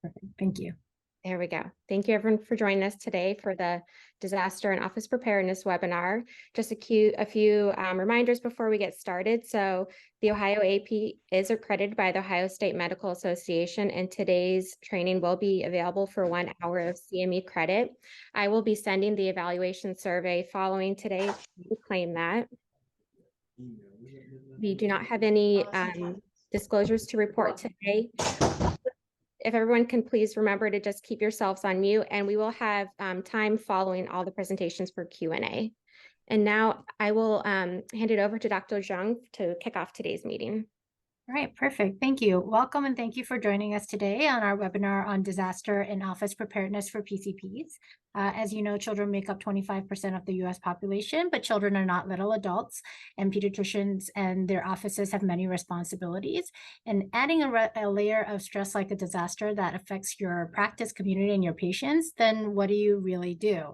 Perfect. Thank you. There we go. Thank you everyone for joining us today for the Disaster and Office Preparedness webinar. Just a few reminders before we get started. So the Ohio AP is accredited by the Ohio State Medical Association, and today's training will be available for 1 hour of CME credit. I will be sending the evaluation survey following today to claim that. We do not have any disclosures to report today. If everyone can please remember to just keep yourselves on mute, and we will have time following all the presentations for Q&A. And now I will hand it over to Dr. Zhang to kick off today's meeting. All right, perfect. Thank you. Welcome and thank you for joining us today on our webinar on disaster and office preparedness for PCPs. As you know, children make up 25% of the US population, but children are not little adults, and pediatricians and their offices have many responsibilities. And adding a layer of stress like a disaster that affects your practice, community, and your patients, then what do you really do?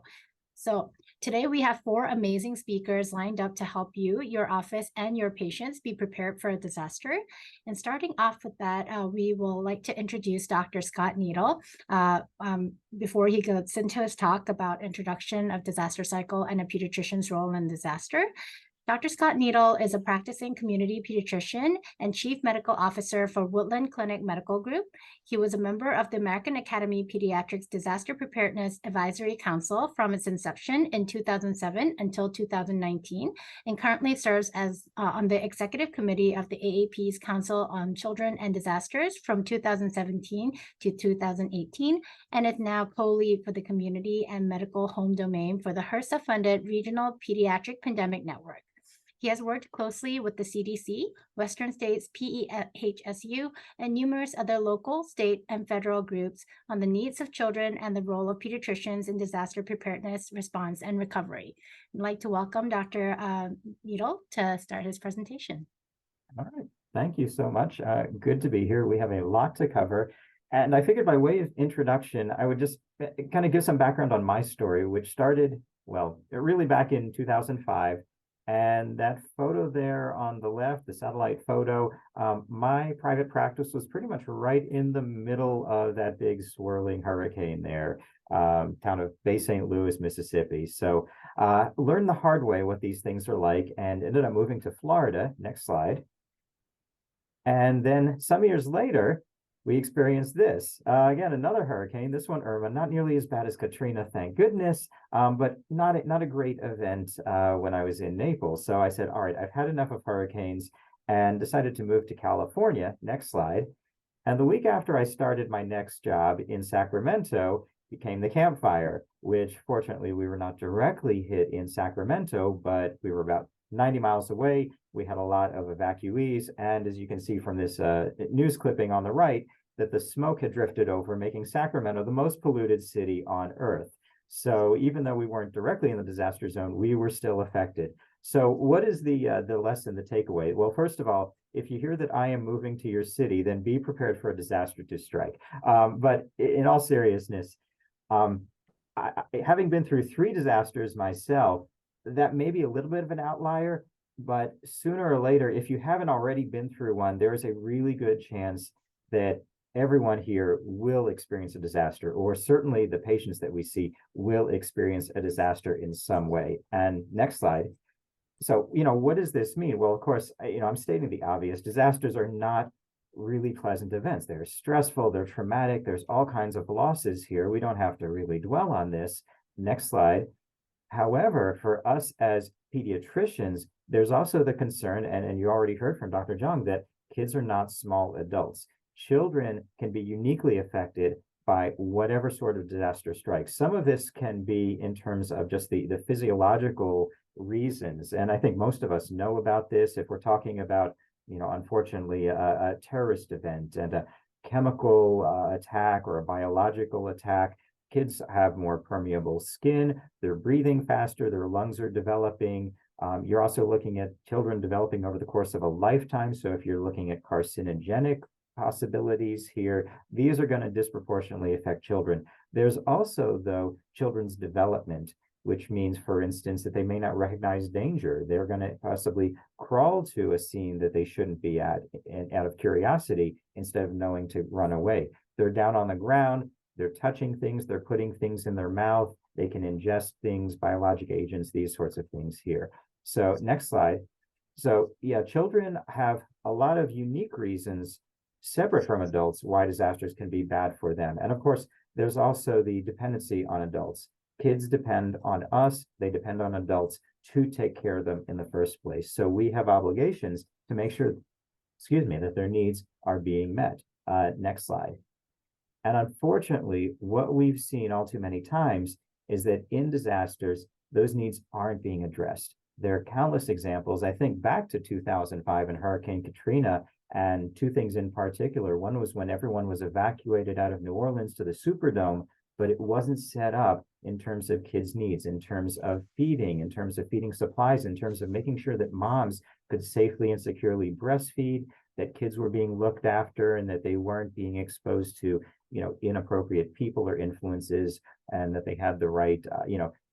So today we have 4 amazing speakers lined up to help you, your office, and your patients be prepared for a disaster. And starting off with that, we will like to introduce Dr. Scott Needle before he goes into his talk about introduction of disaster cycle and a pediatrician's role in disaster. Dr. Scott Needle is a practicing community pediatrician and chief medical officer for Woodland Clinic Medical Group. He was a member of the American Academy Pediatrics Disaster Preparedness Advisory Council from its inception in 2007 until 2019, and currently serves as on the executive committee of the AAP's Council on Children and Disasters from 2017 to 2018, and is now co-lead for the community and medical home domain for the HRSA-funded Regional Pediatric Pandemic Network. He has worked closely with the CDC, Western States PEHSU, and numerous other local, state, and federal groups on the needs of children and the role of pediatricians in disaster preparedness, response, and recovery. I'd like to welcome Dr. Needle to start his presentation. All right, thank you so much. Good to be here. We have a lot to cover. And I figured by way of introduction, I would just kind of give some background on my story, which started, well, really back in 2005. And that photo there on the left, the satellite photo, my private practice was pretty much right in the middle of that big swirling hurricane there, town of Bay St. Louis, Mississippi. So learned the hard way what these things are like and ended up moving to Florida. Next slide. And then some years later, we experienced this. Again, another hurricane, this one Irma, not nearly as bad as Katrina, thank goodness, but not a great event when I was in Naples. So I said, all right, I've had enough of hurricanes and decided to move to California. Next slide. And the week after I started my next job in Sacramento became the Camp Fire, which fortunately we were not directly hit in Sacramento, but we were about 90 miles away. We had a lot of evacuees. And as you can see from this news clipping on the right, that the smoke had drifted over, making Sacramento the most polluted city on earth. So even though we weren't directly in the disaster zone, we were still affected. So what is the lesson, the takeaway? Well, first of all, if you hear that I am moving to your city, then be prepared for a disaster to strike. But in all seriousness, having been through 3 disasters myself, that may be a little bit of an outlier, but sooner or later, if you haven't already been through one, there is a really good chance that everyone here will experience a disaster, or certainly the patients that we see will experience a disaster in some way. And next slide. So, what does this mean? Well, of course, I'm stating the obvious. Disasters are not really pleasant events. They're stressful, they're traumatic, there's all kinds of losses here. We don't have to really dwell on this. Next slide. However, for us as pediatricians, there's also the concern, and you already heard from Dr. Zhang, that kids are not small adults. Children can be uniquely affected by whatever sort of disaster strikes. Some of this can be in terms of just the physiological reasons. And I think most of us know about this if we're talking about, unfortunately, a terrorist event and a chemical attack or a biological attack. Kids have more permeable skin, they're breathing faster, their lungs are developing. You're also looking at children developing over the course of a lifetime. So if you're looking at carcinogenic possibilities here, these are going to disproportionately affect children. There's also, though, children's development, which means, for instance, that they may not recognize danger. They're going to possibly crawl to a scene that they shouldn't be at, and out of curiosity, instead of knowing to run away. They're down on the ground, they're touching things, they're putting things in their mouth, they can ingest things, biologic agents, these sorts of things here. So next slide. So yeah, children have a lot of unique reasons separate from adults why disasters can be bad for them. And of course, there's also the dependency on adults. Kids depend on us, they depend on adults to take care of them in the first place. So we have obligations to make sure, that their needs are being met. Next slide. And unfortunately, what we've seen all too many times is that in disasters, those needs aren't being addressed. There are countless examples. I think back to 2005 and Hurricane Katrina, and two things in particular. One was when everyone was evacuated out of New Orleans to the Superdome, but it wasn't set up in terms of kids' needs, in terms of feeding, in terms of feeding supplies, in terms of making sure that moms could safely and securely breastfeed, that kids were being looked after, and that they weren't being exposed to, inappropriate people or influences, and that they had the right,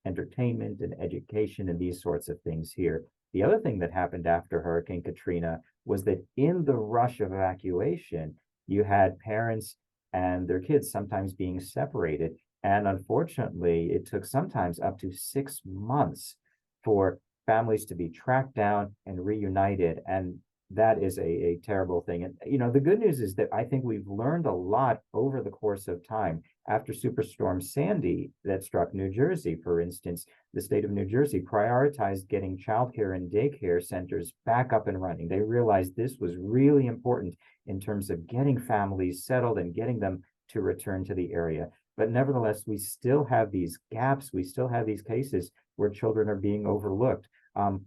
entertainment and education and these sorts of things here. The other thing that happened after Hurricane Katrina was that in the rush of evacuation, you had parents and their kids sometimes being separated. And unfortunately, it took sometimes up to 6 months for families to be tracked down and reunited. And that is a terrible thing. And, the good news is that I think we've learned a lot over the course of time. After Superstorm Sandy that struck New Jersey, for instance, the state of New Jersey prioritized getting childcare and daycare centers back up and running. They realized this was really important in terms of getting families settled and getting them to return to the area. But nevertheless, we still have these gaps. We still have these cases where children are being overlooked.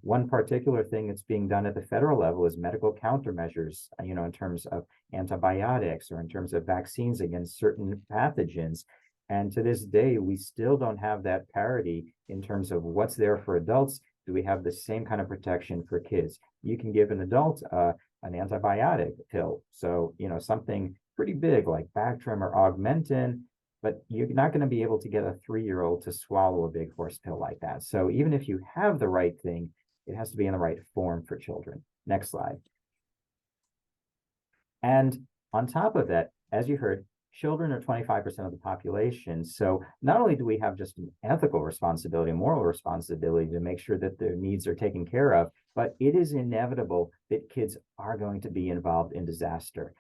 One particular thing that's being done at the federal level is medical countermeasures, in terms of antibiotics or in terms of vaccines against certain pathogens. And to this day, we still don't have that parity in terms of what's there for adults. Do we have the same kind of protection for kids? You can give an adult an antibiotic pill. So, something pretty big like Bactrim or Augmentin, but you're not going to be able to get a 3-year-old to swallow a big horse pill like that. So even if you have the right thing, it has to be in the right form for children. Next slide. And on top of that, as you heard, children are 25% of the population. So not only do we have just an ethical responsibility, a moral responsibility to make sure that their needs are taken care of, but it is inevitable that kids are going to be involved in disaster.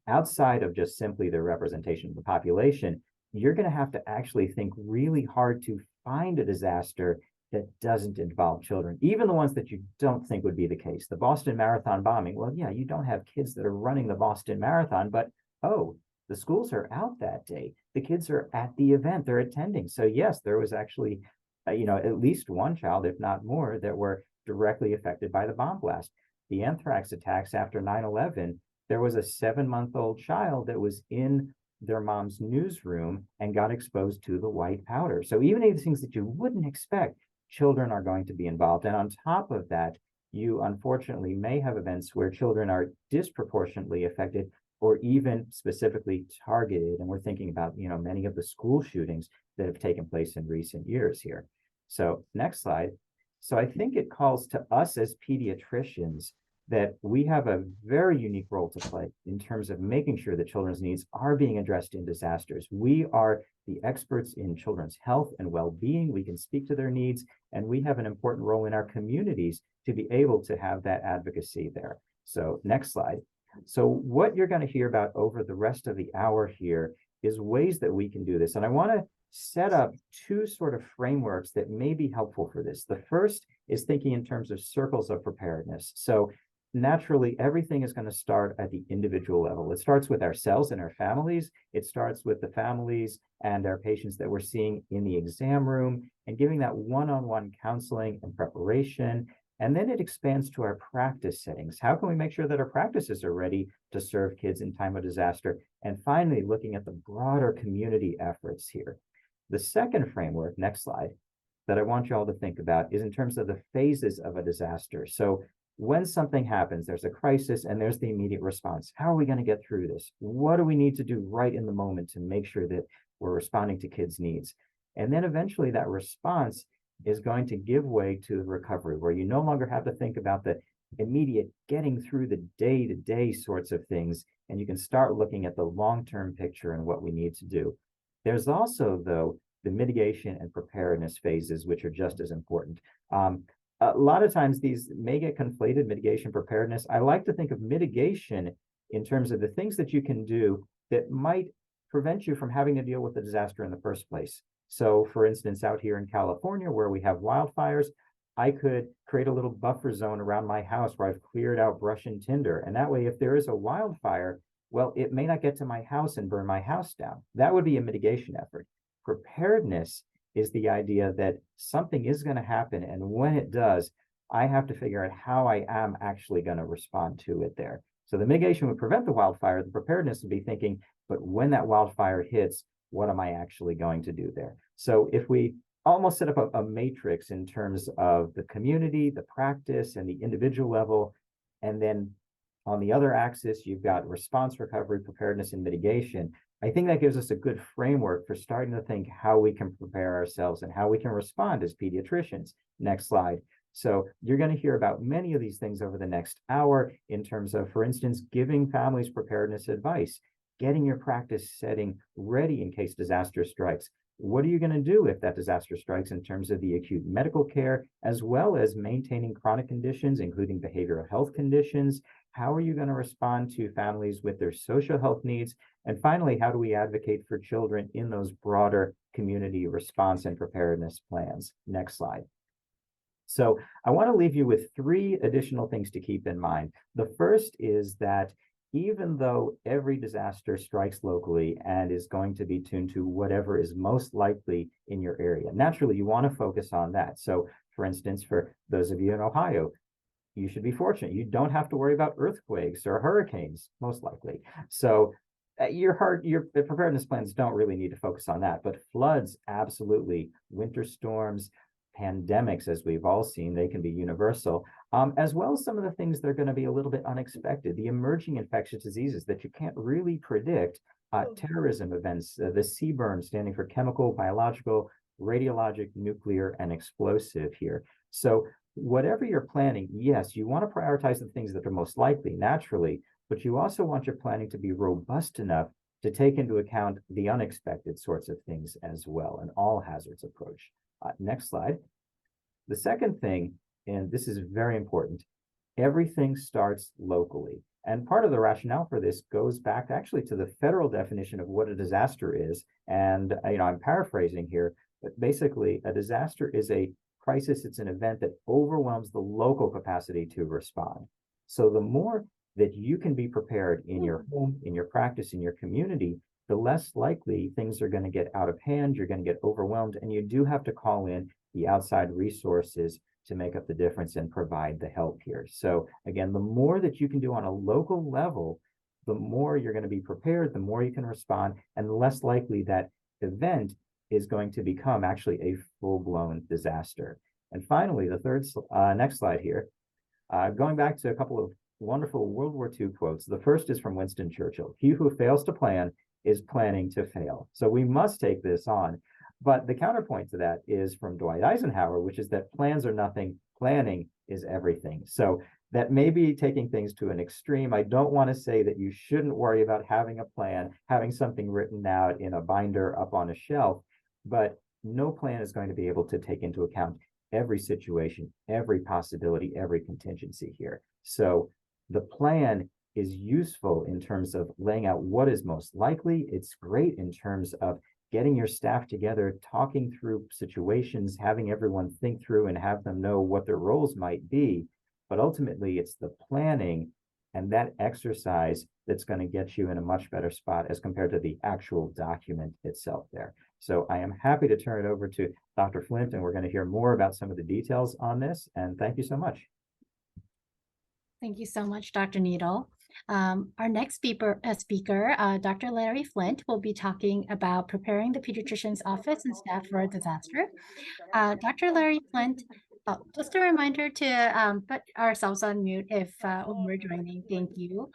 Outside of just simply the representation of the population, you're going to have to actually think really hard to find a disaster that doesn't involve children, even the ones that you don't think would be the case. The Boston Marathon bombing, well, yeah, you don't have kids that are running the Boston Marathon, but the schools are out that day. The kids are at the event, they're attending. So yes, there was actually, at least one child, if not more, that were directly affected by the bomb blast. The anthrax attacks after 9/11, there was a 7-month-old child that was in their mom's newsroom and got exposed to the white powder. So even these things that you wouldn't expect, children are going to be involved. And on top of that, you unfortunately may have events where children are disproportionately affected or even specifically targeted. And we're thinking about, many of the school shootings that have taken place in recent years here. So next slide. So I think it calls to us as pediatricians that we have a very unique role to play in terms of making sure that children's needs are being addressed in disasters. We are the experts in children's health and well-being. We can speak to their needs, and we have an important role in our communities to be able to have that advocacy there. So next slide. So what you're going to hear about over the rest of the hour here is ways that we can do this. And I want to set up two sort of frameworks that may be helpful for this. The first is thinking in terms of circles of preparedness. So naturally, everything is going to start at the individual level. It starts with ourselves and our families. It starts with the families and our patients that we're seeing in the exam room and giving that one-on-one counseling and preparation. And then it expands to our practice settings. How can we make sure that our practices are ready to serve kids in time of disaster? And finally, looking at the broader community efforts here. The second framework, next slide, that I want you all to think about is in terms of the phases of a disaster. So when something happens, there's a crisis and there's the immediate response. How are we going to get through this? What do we need to do right in the moment to make sure that we're responding to kids' needs? And then eventually that response is going to give way to the recovery, where you no longer have to think about the immediate getting through the day-to-day sorts of things, and you can start looking at the long-term picture and what we need to do. There's also, though, the mitigation and preparedness phases, which are just as important. A lot of times these may get conflated, mitigation, preparedness. I like to think of mitigation in terms of the things that you can do that might prevent you from having to deal with the disaster in the first place. So for instance, out here in California, where we have wildfires, I could create a little buffer zone around my house where I've cleared out brush and tinder. And that way, if there is a wildfire, well, it may not get to my house and burn my house down. That would be a mitigation effort. Preparedness is the idea that something is going to happen. And when it does, I have to figure out how I am actually going to respond to it there. So the mitigation would prevent the wildfire. The preparedness would be thinking, but when that wildfire hits, what am I actually going to do there? So if we almost set up a matrix in terms of the community, the practice, and the individual level, and then on the other axis, you've got response, recovery, preparedness, and mitigation. I think that gives us a good framework for starting to think how we can prepare ourselves and how we can respond as pediatricians. Next slide. So you're going to hear about many of these things over the next hour in terms of, for instance, giving families preparedness advice, getting your practice setting ready in case disaster strikes. What are you going to do if that disaster strikes in terms of the acute medical care, as well as maintaining chronic conditions, including behavioral health conditions? How are you going to respond to families with their social health needs? And finally, how do we advocate for children in those broader community response and preparedness plans? Next slide. So I want to leave you with 3 additional things to keep in mind. The first is that even though every disaster strikes locally and is going to be tuned to whatever is most likely in your area, naturally, you want to focus on that. So, for instance, for those of you in Ohio, you should be fortunate. You don't have to worry about earthquakes or hurricanes, most likely. So your preparedness plans don't really need to focus on that, but floods, absolutely. Winter storms, pandemics, as we've all seen, they can be universal, as well as some of the things that are going to be a little bit unexpected, the emerging infectious diseases that you can't really predict, terrorism events, the CBRN standing for chemical, biological, radiologic, nuclear, and explosive here. So whatever you're planning, yes, you want to prioritize the things that are most likely, naturally, but you also want your planning to be robust enough to take into account the unexpected sorts of things as well, an all hazards approach. Next slide. The second thing, and this is very important, everything starts locally. And part of the rationale for this goes back actually to the federal definition of what a disaster is. And I'm paraphrasing here, but basically a disaster is a crisis. It's an event that overwhelms the local capacity to respond. So the more that you can be prepared in your home, in your practice, in your community, the less likely things are going to get out of hand, you're going to get overwhelmed, and you do have to call in the outside resources to make up the difference and provide the help here. So again, the more that you can do on a local level, the more you're going to be prepared, the more you can respond, and the less likely that event is going to become actually a full-blown disaster. And finally, the third, next slide here, going back to a couple of wonderful World War II quotes. The first is from Winston Churchill: "He who fails to plan is planning to fail." So we must take this on. But the counterpoint to that is from Dwight Eisenhower, which is that plans are nothing, planning is everything. So that may be taking things to an extreme. I don't want to say that you shouldn't worry about having a plan, having something written out in a binder up on a shelf, but no plan is going to be able to take into account every situation, every possibility, every contingency here. So the plan is useful in terms of laying out what is most likely. It's great in terms of getting your staff together, talking through situations, having everyone think through and have them know what their roles might be. But ultimately, it's the planning and that exercise that's going to get you in a much better spot as compared to the actual document itself there. So I am happy to turn it over to Dr. Flint, and we're going to hear more about some of the details on this. And thank you so much. Thank you so much, Dr. Needle. Our next speaker, Dr. Larry Flint, will be talking about preparing the pediatrician's office and staff for a disaster. Dr. Larry Flint, just a reminder to put ourselves on mute if when we're joining. Thank you.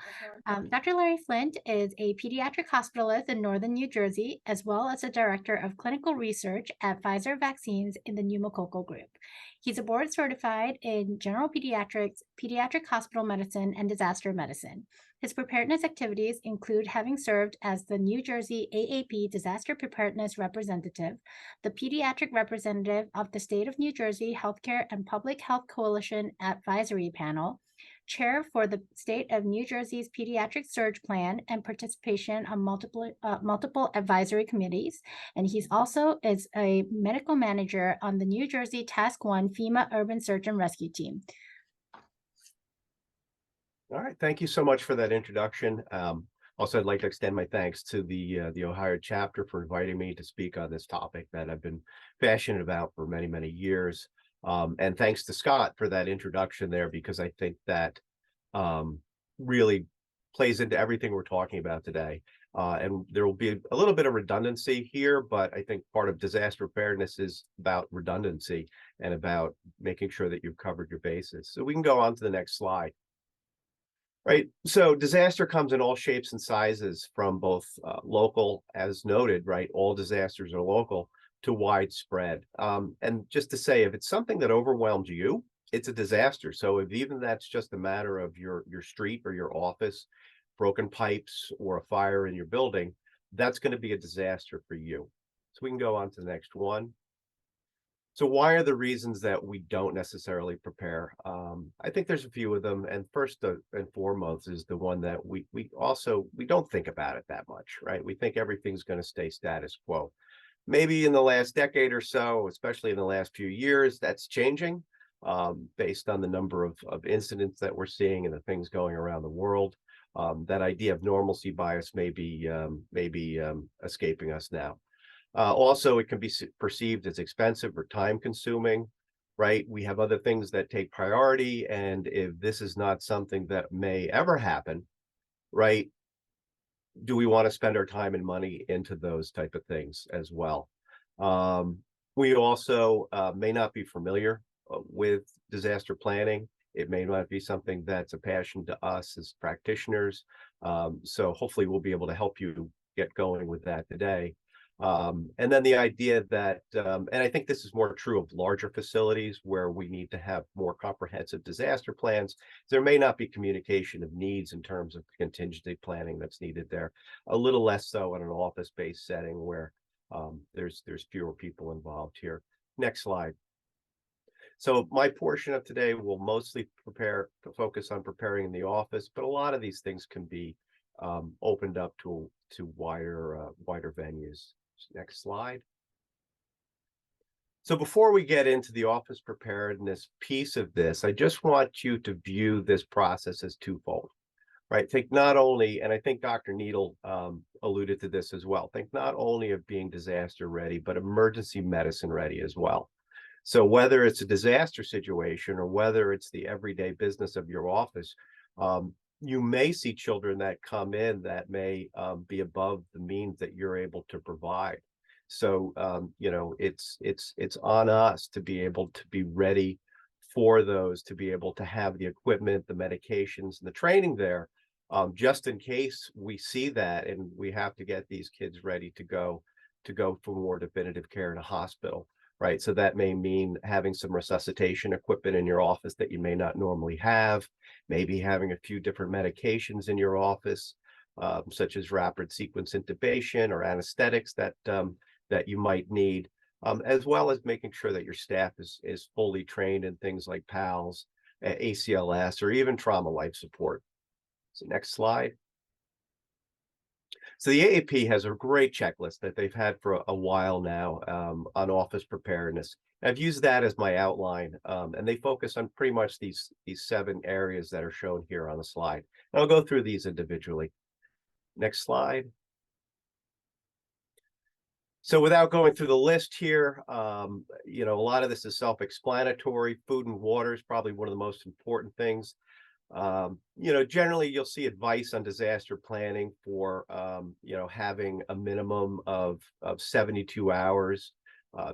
Dr. Larry Flint is a pediatric hospitalist in northern New Jersey, as well as a director of clinical research at Pfizer Vaccines in the pneumococcal group. He's a board certified in general pediatrics, pediatric hospital medicine, and disaster medicine. His preparedness activities include having served as the New Jersey AAP Disaster Preparedness Representative, the pediatric representative of the State of New Jersey Healthcare and Public Health Coalition Advisory Panel, chair for the State of New Jersey's Pediatric Surge Plan, and participation on multiple advisory committees. And he's also is a medical manager on the New Jersey Task 1 FEMA Urban Search and Rescue Team. All right, thank you so much for that introduction. Also, I'd like to extend my thanks to the Ohio chapter for inviting me to speak on this topic that I've been passionate about for many, many years. And thanks to Scott for that introduction there, because I think that really plays into everything we're talking about today. And there will be a little bit of redundancy here, but I think part of disaster preparedness is about redundancy and about making sure that you've covered your bases. So we can go on to the next slide. Right, so disaster comes in all shapes and sizes, from both local, as noted, right? All disasters are local, to widespread. And just to say, if it's something that overwhelms you, it's a disaster. So if even that's just a matter of your street or your office, broken pipes or a fire in your building, that's going to be a disaster for you. So we can go on to the next one. So why are the reasons that we don't necessarily prepare? I think there's a few of them. And first and foremost is the one that we don't think about it that much, right? We think everything's going to stay status quo. Maybe in the last decade or so, especially in the last few years, that's changing based on the number of incidents that we're seeing and the things going around the world. That idea of normalcy bias may be escaping us now. Also, it can be perceived as expensive or time consuming, right? We have other things that take priority. And if this is not something that may ever happen, right? Do we want to spend our time and money into those type of things as well? We also may not be familiar with disaster planning. It may not be something that's a passion to us as practitioners. So hopefully we'll be able to help you get going with that today. And then the idea that, and I think this is more true of larger facilities where we need to have more comprehensive disaster plans. There may not be communication of needs in terms of contingency planning that's needed there. A little less so in an office-based setting where there's fewer people involved here. Next slide. So my portion of today will mostly focus on preparing in the office, but a lot of these things can be opened up to wider venues. Next slide. So before we get into the office preparedness piece of this, I just want you to view this process as twofold, right? Think not only, and I think Dr. Needle alluded to this as well, think not only of being disaster ready, but emergency medicine ready as well. So whether it's a disaster situation or whether it's the everyday business of your office, you may see children that come in that may be above the means that you're able to provide. So, it's on us to be able to be ready for those, to be able to have the equipment, the medications, and the training there, just in case we see that and we have to get these kids ready to go for more definitive care in a hospital. Right. So that may mean having some resuscitation equipment in your office that you may not normally have, maybe having a few different medications in your office, such as rapid sequence intubation or anesthetics that you might need, as well as making sure that your staff is fully trained in things like PALS, ACLS, or even trauma life support. So next slide. So the AAP has a great checklist that they've had for a while now on office preparedness. I've used that as my outline, and they focus on pretty much these 7 areas that are shown here on the slide. And I'll go through these individually. Next slide. So without going through the list here, a lot of this is self-explanatory. Food and water is probably one of the most important things. Generally you'll see advice on disaster planning for, having a minimum of 72 hours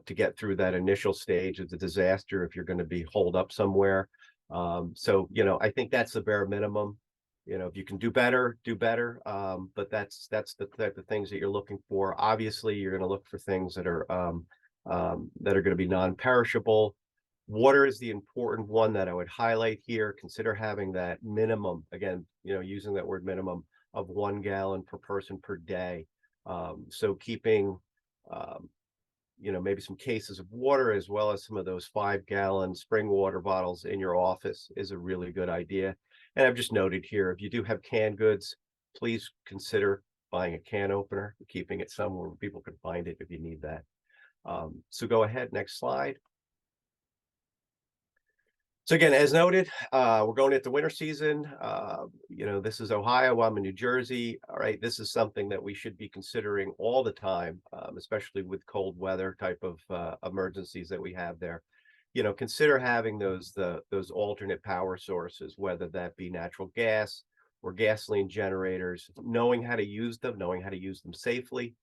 to get through that initial stage of the disaster if you're going to be holed up somewhere. I think that's the bare minimum. If you can do better, do better. But that's the type of things that you're looking for. Obviously, you're going to look for things that are going to be non-perishable. Water is the important one that I would highlight here. Consider having that minimum, again, using that word minimum of 1 gallon per person per day. So keeping, maybe some cases of water as well as some of those 5-gallon spring water bottles in your office is a really good idea. And I've just noted here, if you do have canned goods, please consider buying a can opener, keeping it somewhere where people can find it if you need that. So go ahead, next slide. So again, as noted, we're going into winter season. This is Ohio, I'm in New Jersey. All right, this is something that we should be considering all the time, especially with cold weather type of emergencies that we have there. Consider having those alternate power sources, whether that be natural gas or gasoline generators, knowing how to use them safely,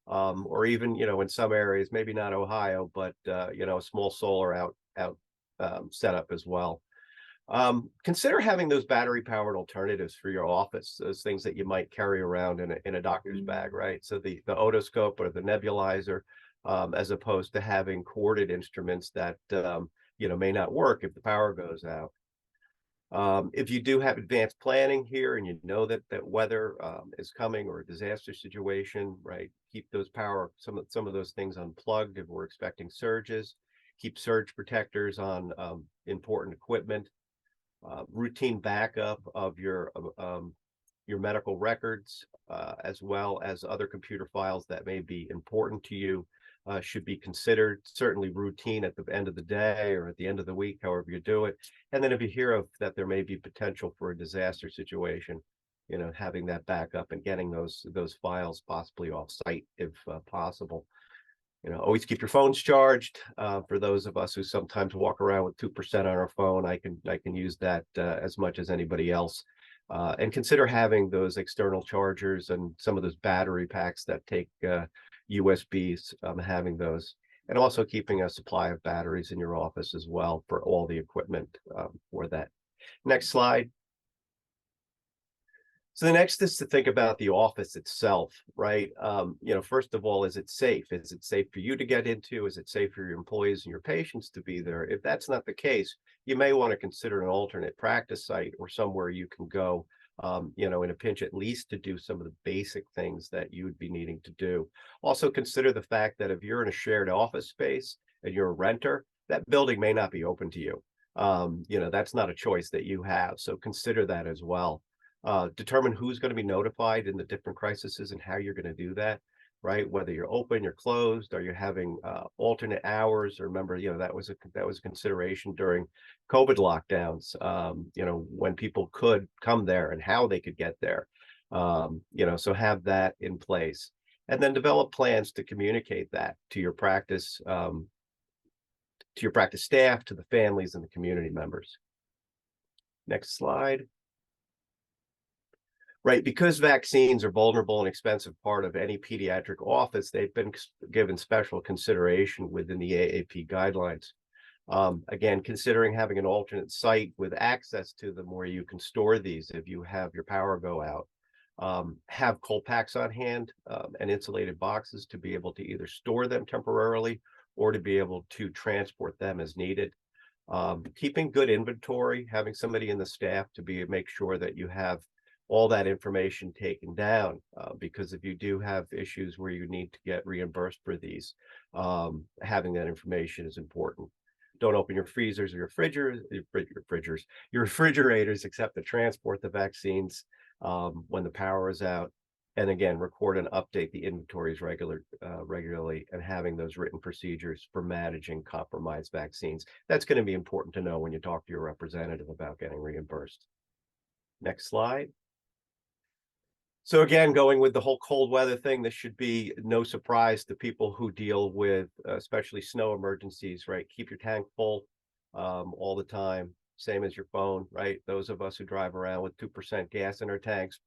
or even, in some areas, maybe not Ohio, but a small solar out setup as well. Consider having those battery powered alternatives for your office, those things that you might carry around in a doctor's bag, right? So the otoscope or the nebulizer, as opposed to having corded instruments that may not work if the power goes out. If you do have advanced planning here and you know that weather is coming or a disaster situation, right? Keep those some of those things unplugged if we're expecting surges. Keep surge protectors on important equipment. Routine backup of your medical records, as well as other computer files that may be important to you, should be considered. Certainly routine at the end of the day or at the end of the week, however you do it. And then if you hear of that there may be potential for a disaster situation, having that backup and getting those files possibly off site if possible. Always keep your phones charged. For those of us who sometimes walk around with 2% on our phone, I can use that as much as anybody else. And consider having those external chargers and some of those battery packs that take USBs, having those. And also keeping a supply of batteries in your office as well for all the equipment for that. Next slide. So the next is to think about the office itself, right? First of all, is it safe? Is it safe for you to get into? Is it safe for your employees and your patients to be there? If that's not the case, you may want to consider an alternate practice site or somewhere you can go, in a pinch at least to do some of the basic things that you would be needing to do. Also consider the fact that if you're in a shared office space and you're a renter, that building may not be open to you. That's not a choice that you have. So consider that as well. Determine who's going to be notified in the different crises and how you're going to do that, right? Whether you're open, you're closed, or you're having alternate hours. Or remember, that was a consideration during COVID lockdowns. When people could come there and how they could get there. So have that in place, and then develop plans to communicate that to your practice staff, to the families and the community members. Next slide. Right, because vaccines are vulnerable and expensive part of any pediatric office, they've been given special consideration within the AAP guidelines. Again, considering having an alternate site with access to them where you can store these if you have your power go out. Have cold packs on hand and insulated boxes to be able to either store them temporarily or to be able to transport them as needed. Keeping good inventory, having somebody in the staff to make sure that you have all that information taken down, because if you do have issues where you need to get reimbursed for these, having that information is important. Don't open your freezers or your refrigerators except to transport the vaccines when the power is out. And again, record and update the inventories regularly, and having those written procedures for managing compromised vaccines. That's going to be important to know when you talk to your representative about getting reimbursed. Next slide. So again, going with the whole cold weather thing, this should be no surprise to people who deal with especially snow emergencies, right? Keep your tank full all the time, same as your phone, right? Those of us who drive around with 2% gas in our tanks,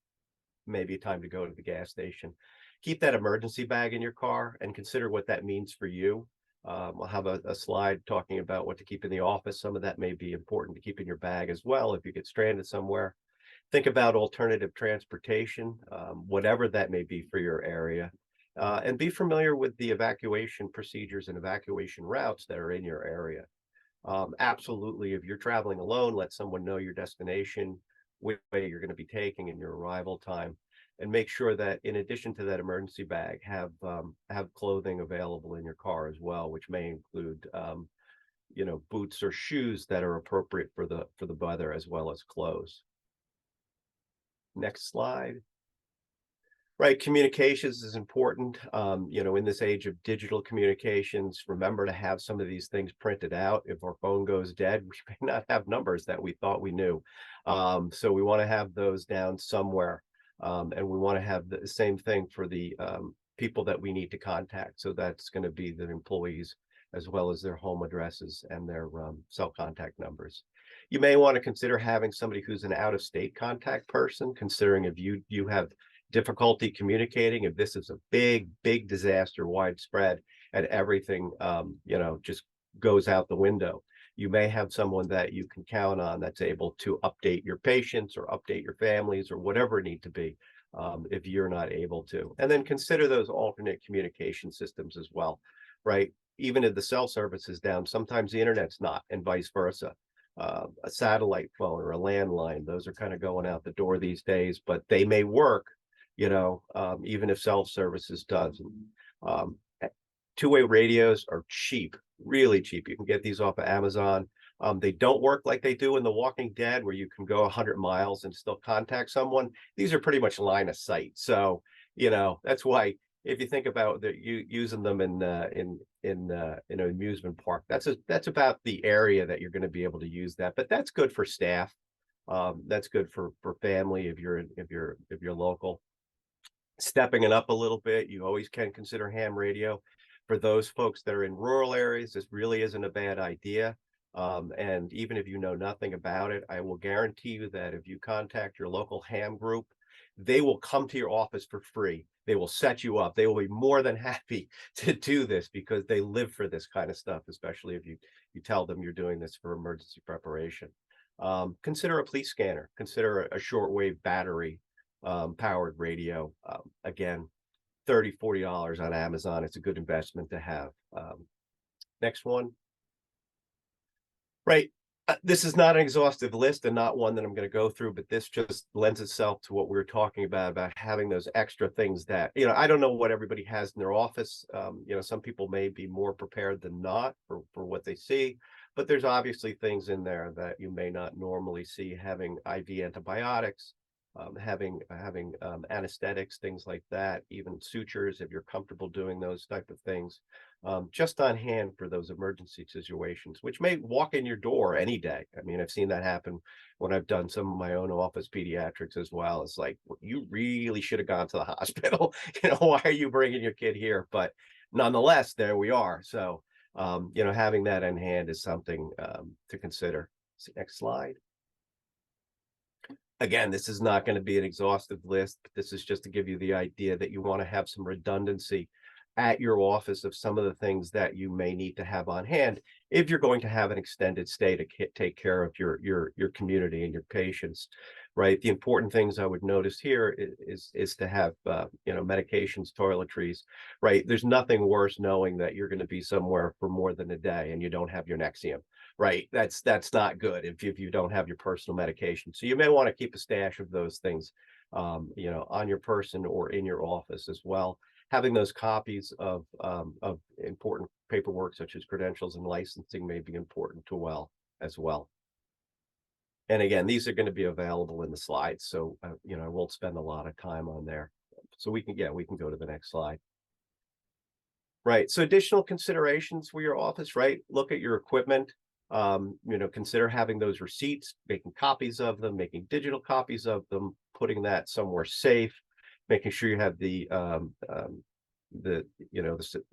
maybe time to go to the gas station. Keep that emergency bag in your car and consider what that means for you. We'll have a slide talking about what to keep in the office. Some of that may be important to keep in your bag as well if you get stranded somewhere. Think about alternative transportation, whatever that may be for your area, and be familiar with the evacuation procedures and evacuation routes that are in your area. Absolutely, if you're traveling alone, let someone know your destination, which way you're going to be taking and your arrival time, and make sure that in addition to that emergency bag, have clothing available in your car as well, which may include boots or shoes that are appropriate for the weather, as well as clothes. Next slide. Right, communications is important. In this age of digital communications, remember to have some of these things printed out. If our phone goes dead, we may not have numbers that we thought we knew. So we want to have those down somewhere. And we want to have the same thing for the people that we need to contact. So that's going to be the employees, as well as their home addresses and their cell contact numbers. You may want to consider having somebody who's an out-of-state contact person, considering if you have difficulty communicating, if this is a big disaster, widespread, and everything just goes out the window, you may have someone that you can count on that's able to update your patients or update your families or whatever it need to be, if you're not able to. And then consider those alternate communication systems as well, right? Even if the cell service is down, sometimes the internet's not, and vice versa. A satellite phone or a landline, those are kind of going out the door these days, but they may work, even if self-services doesn't. Two-way radios are cheap, really cheap. You can get these off of Amazon. They don't work like they do in The Walking Dead, where you can go 100 miles and still contact someone. These are pretty much line of sight. So, that's why if you think about using them in an amusement park, that's about the area that you're going to be able to use that. But that's good for staff. That's good for family if you're local. Stepping it up a little bit, you always can consider ham radio. For those folks that are in rural areas, this really isn't a bad idea. And even if you know nothing about it, I will guarantee you that if you contact your local ham group, they will come to your office for free. They will set you up. They will be more than happy to do this, because they live for this kind of stuff, especially if you tell them you're doing this for emergency preparation. Consider a police scanner. Consider a shortwave battery powered radio. Again, $30-$40 on Amazon. It's a good investment to have. Next one. Right. This is not an exhaustive list and not one that I'm going to go through, but this just lends itself to what we were talking about having those extra things that, I don't know what everybody has in their office. Some people may be more prepared than not for what they see, but there's obviously things in there that you may not normally see. Having IV antibiotics, having anesthetics, things like that, even sutures, if you're comfortable doing those type of things, just on hand for those emergency situations, which may walk in your door any day. I mean, I've seen that happen when I've done some of my own office pediatrics as well. It's like, well, you really should have gone to the hospital. Why are you bringing your kid here? But nonetheless, there we are. So, having that in hand is something to consider. Next slide. Again, this is not going to be an exhaustive list, but this is just to give you the idea that you want to have some redundancy at your office of some of the things that you may need to have on hand if you're going to have an extended stay to take care of your community and your patients, right? The important things I would notice here is to have medications, toiletries, right? There's nothing worse knowing that you're going to be somewhere for more than a day and you don't have your Nexium. Right, that's not good if you don't have your personal medication. So you may want to keep a stash of those things, on your person or in your office as well. Having those copies of important paperwork such as credentials and licensing may be important as well. And again, these are going to be available in the slides, so I won't spend a lot of time on there. So we can go to the next slide. Right. So additional considerations for your office, right? Look at your equipment. Consider having those receipts, making copies of them, making digital copies of them, putting that somewhere safe, making sure you have the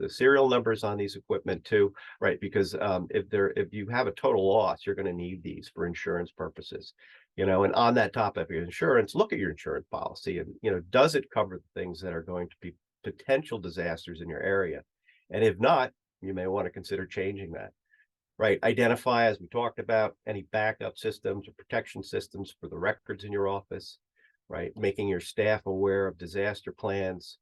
serial numbers on these equipment too, right? Because if you have a total loss, you're going to need these for insurance purposes. And on that topic of insurance, look at your insurance policy and does it cover the things that are going to be potential disasters in your area? And if not, you may want to consider changing that. Right. Identify, as we talked about, any backup systems or protection systems for the records in your office, right? Making your staff aware of disaster plans,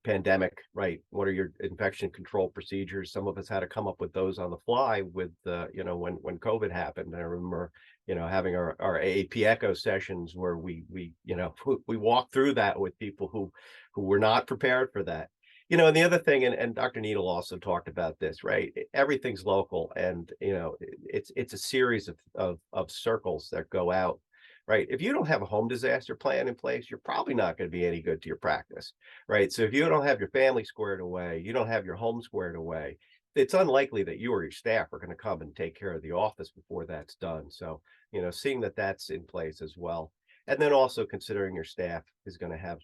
pandemic, right? What are your infection control procedures? Some of us had to come up with those on the fly with, you know, when COVID happened. I remember, you know, having our AAP Echo sessions where we you know, we walked through that with people who were not prepared for that. You know, and the other thing, and Dr. Needle also talked about this, right? Everything's local, and you know, it's a series of circles that go out, right? If you don't have a home disaster plan in place, you're probably not going to be any good to your practice, right? So if you don't have your family squared away, you don't have your home squared away, it's unlikely that you or your staff are going to come and take care of the office before that's done. So, you know, seeing that that's in place as well. And then also considering your staff is going to have,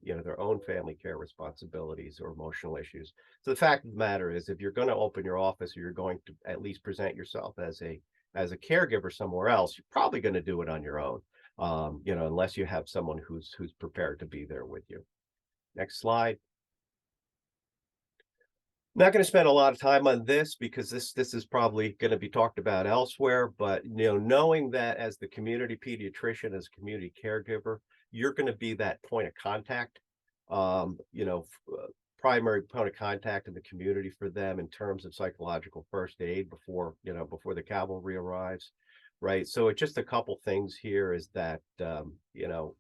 you know, their own family care responsibilities or emotional issues. So the fact of the matter is, if you're going to open your office, or you're going to at least present yourself as a caregiver somewhere else, you're probably going to do it on your own. You know, unless you have someone who's prepared to be there with you. Next slide. Not going to spend a lot of time on this because this is probably going to be talked about elsewhere, but you know, knowing that as the community pediatrician, as community caregiver, you're going to be that point of contact, you know, primary point of contact in the community for them in terms of psychological first aid before, you know, before the cavalry arrives, right? So it's just a couple things here is that, you know,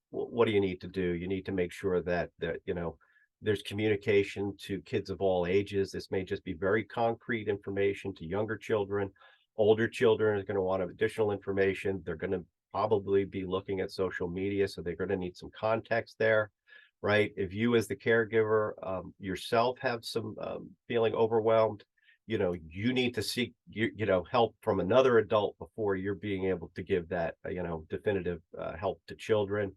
what do you need to do? You need to make sure that, you know, there's communication to kids of all ages. This may just be very concrete information to younger children. Older children are going to want additional information. They're going to probably be looking at social media, so they're going to need some context there, right? If you as the caregiver yourself have some feeling overwhelmed, you know, you need to seek, you know, help from another adult before you're being able to give that, you know, definitive help to children.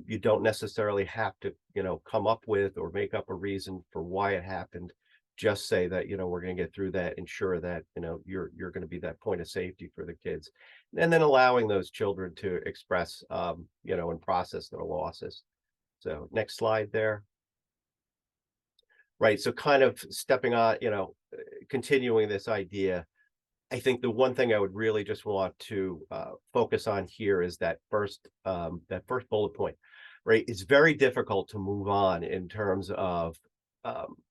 You don't necessarily have to, you know, come up with or make up a reason for why it happened. Just say that, you know, we're going to get through that, ensure that, you know, you're going to be that point of safety for the kids. And then allowing those children to express, you know, and process their losses. So next slide there. Right. So kind of stepping on, you know, continuing this idea. I think the one thing I would really just want to focus on here is that first bullet point, right? It's very difficult to move on in terms of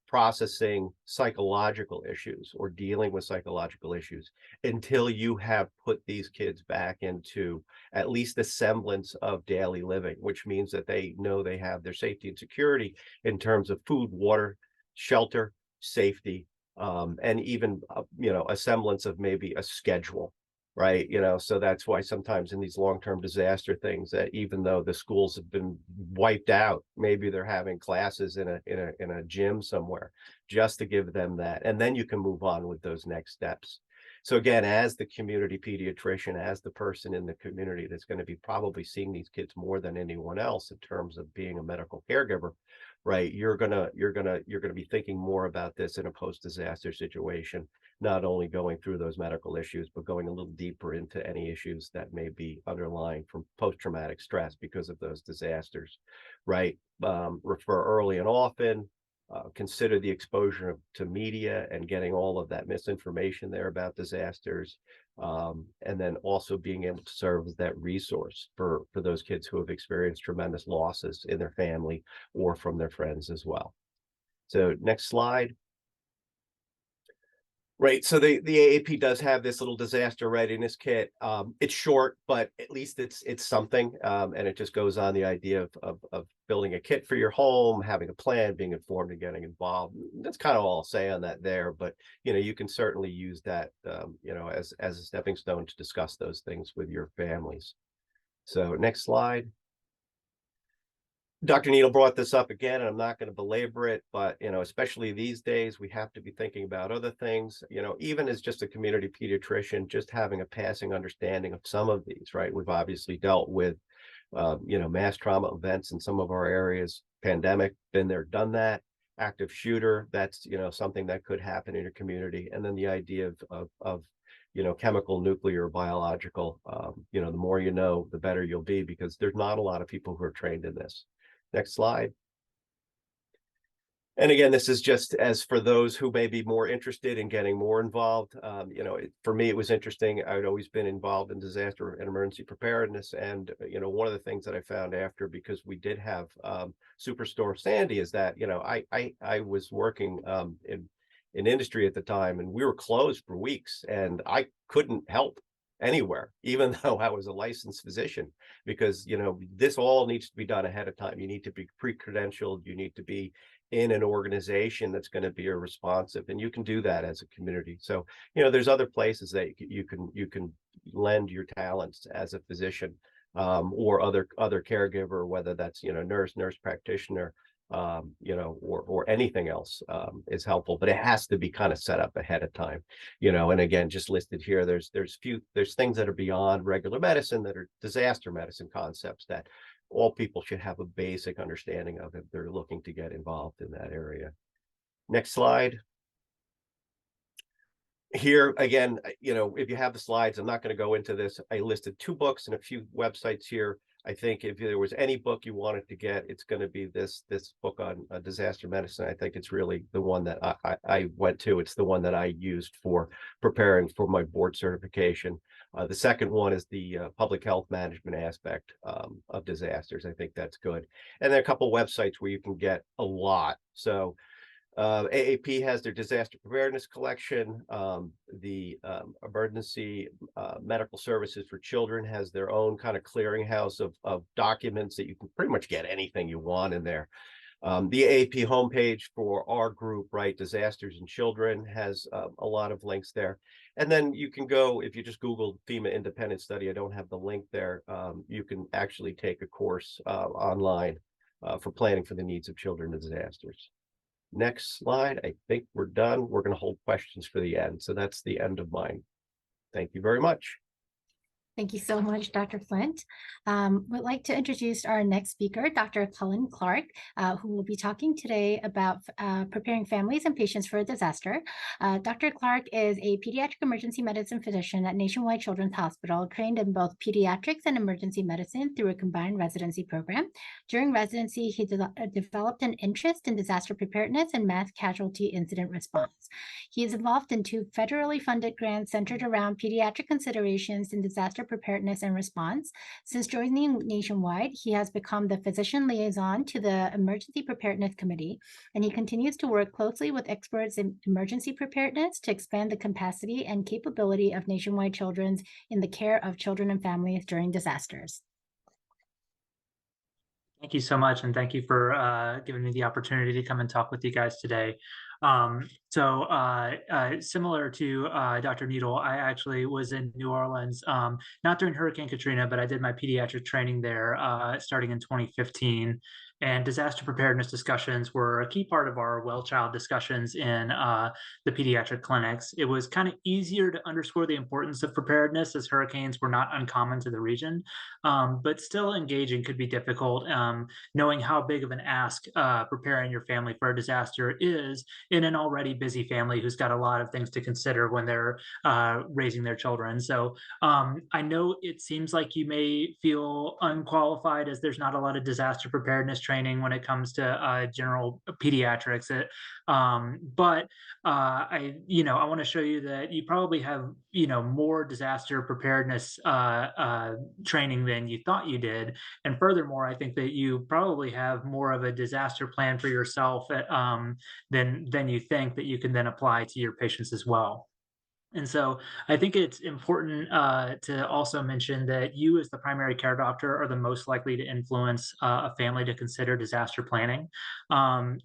processing psychological issues or dealing with psychological issues until you have put these kids back into at least a semblance of daily living, which means that they know they have their safety and security in terms of food, water, shelter, safety, and even you know, a semblance of maybe a schedule, right? You know, so that's why sometimes in these long-term disaster things, that even though the schools have been wiped out, maybe they're having classes in a gym somewhere, just to give them that, and then you can move on with those next steps. So again, as the community pediatrician, as the person in the community that's going to be probably seeing these kids more than anyone else in terms of being a medical caregiver, right? You're gonna be thinking more about this in a post-disaster situation, not only going through those medical issues, but going a little deeper into any issues that may be underlying from post-traumatic stress because of those disasters, right? Refer early and often. Consider the exposure to media and getting all of that misinformation there about disasters, and then also being able to serve as that resource for those kids who have experienced tremendous losses in their family or from their friends as well. So next slide. Right. So the AAP does have this little disaster readiness kit. It's short, but at least it's something. And it just goes on the idea of building a kit for your home, having a plan, being informed, and getting involved. That's kind of all I'll say on that there. But you know, you can certainly use that, you know, as a stepping stone to discuss those things with your families. So next slide. Dr. Needle brought this up again, and I'm not going to belabor it, but, you know, especially these days, we have to be thinking about other things, you know, even as just a community pediatrician, just having a passing understanding of some of these, right? We've obviously dealt with, you know, mass trauma events in some of our areas, pandemic, been there, done that, active shooter, that's, you know, something that could happen in your community. And then the idea of you know, chemical, nuclear, biological, you know, the more you know, the better you'll be, because there's not a lot of people who are trained in this. Next slide. And again, this is just as for those who may be more interested in getting more involved. For me, it was interesting. I'd always been involved in disaster and emergency preparedness. And, one of the things that I found after, because we did have Superstorm Sandy, is that, I was working in industry at the time, and we were closed for weeks, and I couldn't help anywhere, even though I was a licensed physician, because, this all needs to be done ahead of time. You need to be pre-credentialed. You need to be in an organization that's going to be responsive, and you can do that as a community. So, there's other places that you can lend your talents as a physician, or other caregiver, whether that's, nurse practitioner, or anything else, is helpful, but it has to be kind of set up ahead of time, and again, just listed here, there's things that are beyond regular medicine, that are disaster medicine concepts that all people should have a basic understanding of if they're looking to get involved in that area. Next slide. Here again, if you have the slides, I'm not going to go into this. I listed 2 books and a few websites here. I think if there was any book you wanted to get, it's going to be this book on disaster medicine. I think it's really the one that I went to. It's the one that I used for preparing for my board certification. The second one is the public health management aspect of disasters. I think that's good. And then a couple websites where you can get a lot. So AAP has their disaster preparedness collection. The emergency medical services for children has their own kind of clearinghouse of documents that you can pretty much get anything you want in there. The AAP homepage for our group, right, Disasters in Children, has a lot of links there. And then you can go, if you just Google FEMA independent study, I don't have the link there, you can actually take a course online for planning for the needs of children in disasters. Next slide. I think we're done. We're going to hold questions for the end. So that's the end of mine. Thank you very much. Thank you so much, Dr. Flint. We'd like to introduce our next speaker, Dr. Cullen Clark, who will be talking today about preparing families and patients for a disaster. Dr. Clark is a pediatric emergency medicine physician at Nationwide Children's Hospital, trained in both pediatrics and emergency medicine through a combined residency program. During residency, he developed an interest in disaster preparedness and mass casualty incident response. He is involved in 2 federally funded grants centered around pediatric considerations in disaster preparedness and response. Since joining Nationwide, he has become the physician liaison to the Emergency Preparedness Committee, and he continues to work closely with experts in emergency preparedness to expand the capacity and capability of Nationwide Children's in the care of children and families during disasters. Thank you so much, and thank you for giving me the opportunity to come and talk with you guys today. Similar to Dr. Needle, I actually was in New Orleans, not during Hurricane Katrina, but I did my pediatric training there starting in 2015. And disaster preparedness discussions were a key part of our well child discussions in the pediatric clinics. It was kind of easier to underscore the importance of preparedness, as hurricanes were not uncommon to the region, but still engaging could be difficult. Knowing how big of an ask preparing your family for a disaster is in an already busy family who's got a lot of things to consider when they're raising their children. So I know it seems like you may feel unqualified, as there's not a lot of disaster preparedness training when it comes to general pediatrics. But I want to show you that you probably have more disaster preparedness training than you thought you did, and furthermore, I think that you probably have more of a disaster plan for yourself than you think that you can then apply to your patients as well. And so I think it's important to also mention that you, as the primary care doctor, are the most likely to influence a family to consider disaster planning.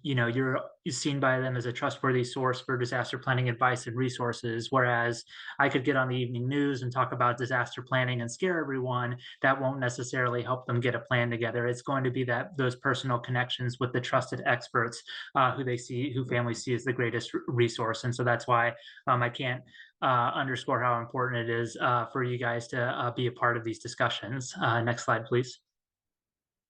You're seen by them as a trustworthy source for disaster planning advice and resources, whereas I could get on the evening news and talk about disaster planning and scare everyone. That won't necessarily help them get a plan together. It's going to be those personal connections with the trusted experts who families see as the greatest resource. And so that's why I can't underscore how important it is for you guys to be a part of these discussions. Next slide, please.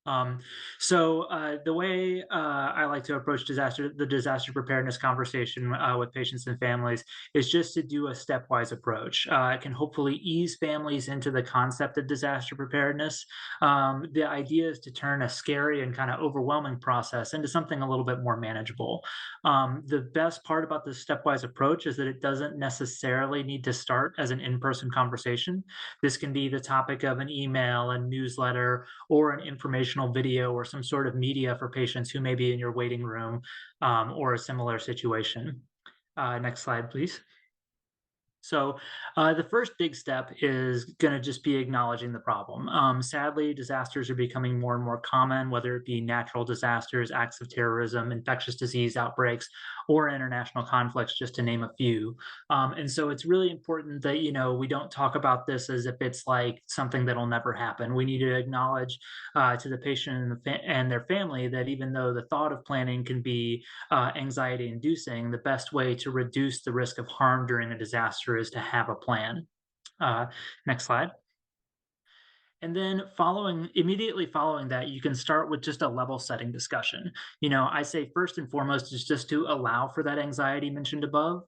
Um, the way I like to approach the disaster preparedness conversation with patients and families is just to do a stepwise approach. It can hopefully ease families into the concept of disaster preparedness. The idea is to turn a scary and kind of overwhelming process into something a little bit more manageable. The best part about this stepwise approach is that it doesn't necessarily need to start as an in-person conversation. This can be the topic of an email, a newsletter, or an informational video or some sort of media for patients who may be in your waiting room or a similar situation. Next slide, please. So the first big step is going to just be acknowledging the problem. Sadly, disasters are becoming more and more common, whether it be natural disasters, acts of terrorism, infectious disease outbreaks, or international conflicts, just to name a few. And so it's really important that, we don't talk about this as if it's like something that'll never happen. We need to acknowledge to the patient and their family that even though the thought of planning can be anxiety inducing, the best way to reduce the risk of harm during a disaster is to have a plan. Next slide. And then immediately following that, you can start with just a level setting discussion. I say first and foremost is just to allow for that anxiety mentioned above.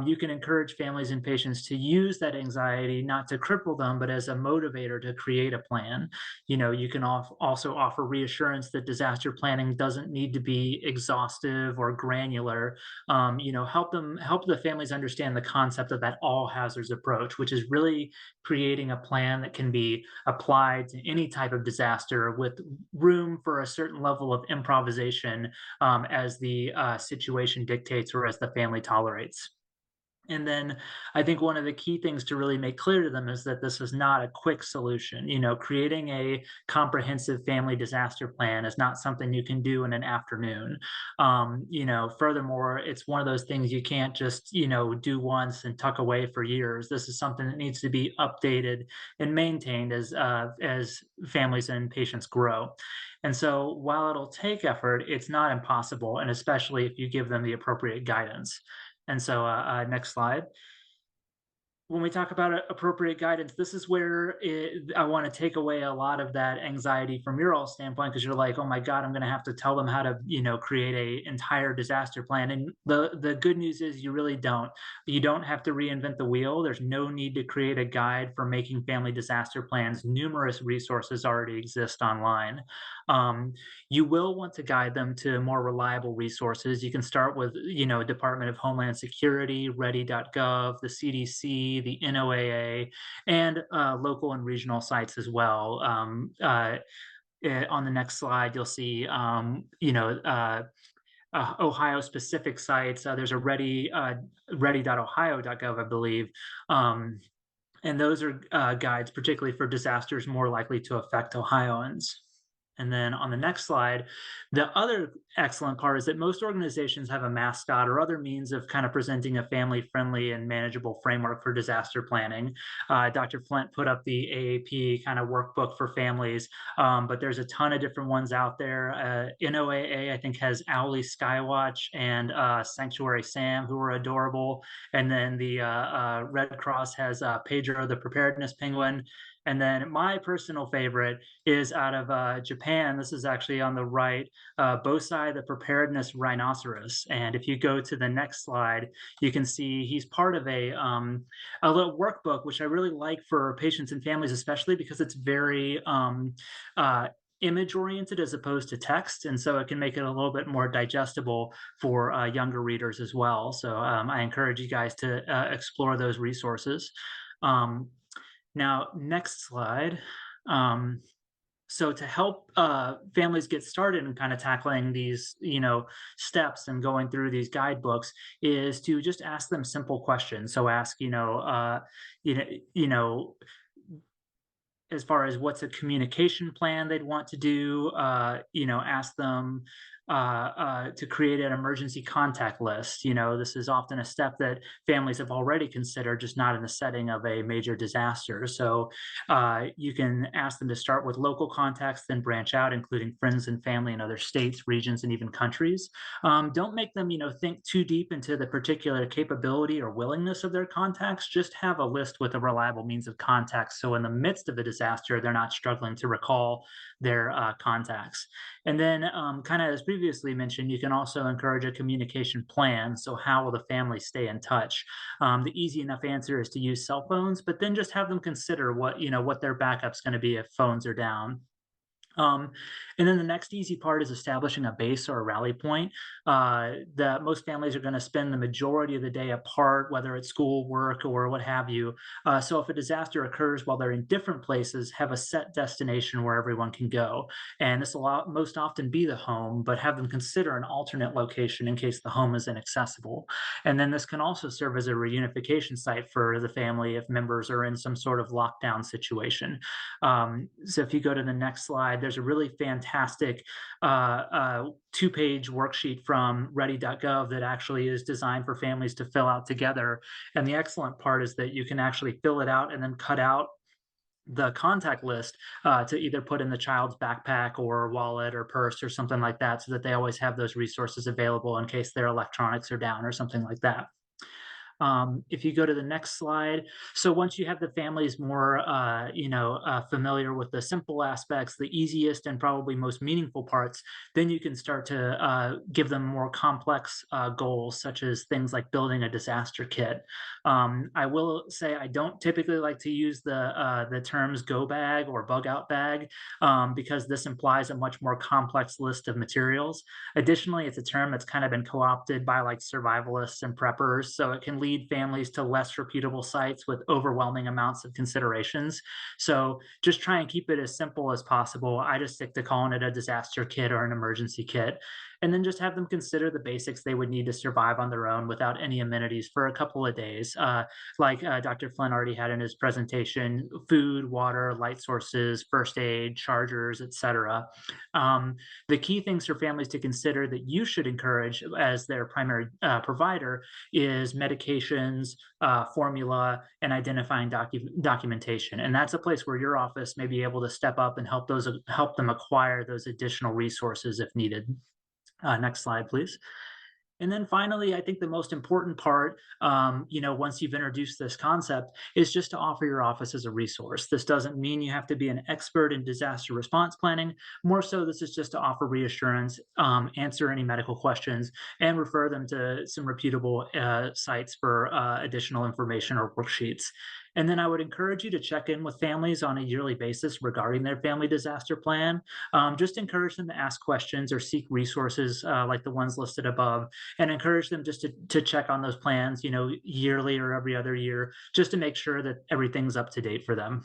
You can encourage families and patients to use that anxiety, not to cripple them, but as a motivator to create a plan. You can also offer reassurance that disaster planning doesn't need to be exhaustive or granular. Help the families understand the concept of that all hazards approach, which is really creating a plan that can be applied to any type of disaster with room for a certain level of improvisation as the situation dictates or as the family tolerates. And then I think one of the key things to really make clear to them is that this is not a quick solution. Creating a comprehensive family disaster plan is not something you can do in an afternoon. Furthermore, it's one of those things you can't just, do once and tuck away for years. This is something that needs to be updated and maintained as families and patients grow. And so while it'll take effort, it's not impossible, and especially if you give them the appropriate guidance. And so, next slide. When we talk about appropriate guidance, this is where I want to take away a lot of that anxiety from your all standpoint, because you're like, oh my God, I'm going to have to tell them how to, create a entire disaster plan. And the good news is you really don't. You don't have to reinvent the wheel. There's no need to create a guide for making family disaster plans. Numerous resources already exist online. You will want to guide them to more reliable resources. You can start with, Department of Homeland Security, ready.gov, the CDC, the NOAA, and local and regional sites as well. On the next slide, you'll see, Ohio specific sites. There's a ready.ohio.gov, I believe. And those are guides, particularly for disasters more likely to affect Ohioans. And then on the next slide, the other excellent part is that most organizations have a mascot or other means of kind of presenting a family-friendly and manageable framework for disaster planning. Dr. Flint put up the AAP kind of workbook for families, but there's a ton of different ones out there. NOAA, I think, has Owly Skywatch and Sanctuary Sam, who are adorable. And then the Red Cross has Pedro the Preparedness Penguin. And then my personal favorite is out of Japan. This is actually on the right, Bosai the Preparedness Rhinoceros. And if you go to the next slide, you can see he's part of a little workbook, which I really like for patients and families, especially because it's very image oriented as opposed to text. And so it can make it a little bit more digestible for younger readers as well. So I encourage you guys to explore those resources. Now, next slide. So to help families get started in kind of tackling these, steps and going through these guidebooks is to just ask them simple questions. So ask, as far as what's a communication plan they'd want to do, ask them to create an emergency contact list. This is often a step that families have already considered, just not in the setting of a major disaster. So you can ask them to start with local contacts, then branch out, including friends and family in other states, regions, and even countries. Don't make them, think too deep into the particular capability or willingness of their contacts. Just have a list with a reliable means of contact. So in the midst of a disaster, they're not struggling to recall their contacts. And then, kind of as previously mentioned, you can also encourage a communication plan. So how will the family stay in touch? The easy enough answer is to use cell phones, but then just have them consider what their backup's going to be if phones are down. Um, and then the next easy part is establishing a base or a rally point. That most families are going to spend the majority of the day apart, whether it's school, work, or what have you. So if a disaster occurs while they're in different places, have a set destination where everyone can go. And this will most often be the home, but have them consider an alternate location in case the home is inaccessible. And then this can also serve as a reunification site for the family if members are in some sort of lockdown situation. So if you go to the next slide, there's a really fantastic 2-page worksheet from ready.gov that actually is designed for families to fill out together. And the excellent part is that you can actually fill it out and then cut out the contact list to either put in the child's backpack or wallet or purse or something like that, so that they always have those resources available in case their electronics are down or something like that. If you go to the next slide, so once you have the families more, familiar with the simple aspects, the easiest and probably most meaningful parts, then you can start to give them more complex goals, such as things like building a disaster kit. I will say I don't typically like to use the terms go bag or bug out bag because this implies a much more complex list of materials. Additionally, it's a term that's kind of been co-opted by like survivalists and preppers, so it can lead families to less reputable sites with overwhelming amounts of considerations. So just try and keep it as simple as possible. I just stick to calling it a disaster kit or an emergency kit. And then just have them consider the basics they would need to survive on their own without any amenities for a couple of days. Like Dr. Flynn already had in his presentation, food, water, light sources, first aid, chargers, etc. The key things for families to consider that you should encourage as their primary provider is medications, formula, and identifying documentation. And that's a place where your office may be able to step up and help them acquire those additional resources if needed. Next slide, please. And then finally, I think the most important part, once you've introduced this concept, is just to offer your office as a resource. This doesn't mean you have to be an expert in disaster response planning. More so, this is just to offer reassurance, answer any medical questions, and refer them to some reputable sites for additional information or worksheets. And then I would encourage you to check in with families on a yearly basis regarding their family disaster plan. Just encourage them to ask questions or seek resources like the ones listed above, and encourage them just to check on those plans, yearly or every other year, just to make sure that everything's up to date for them.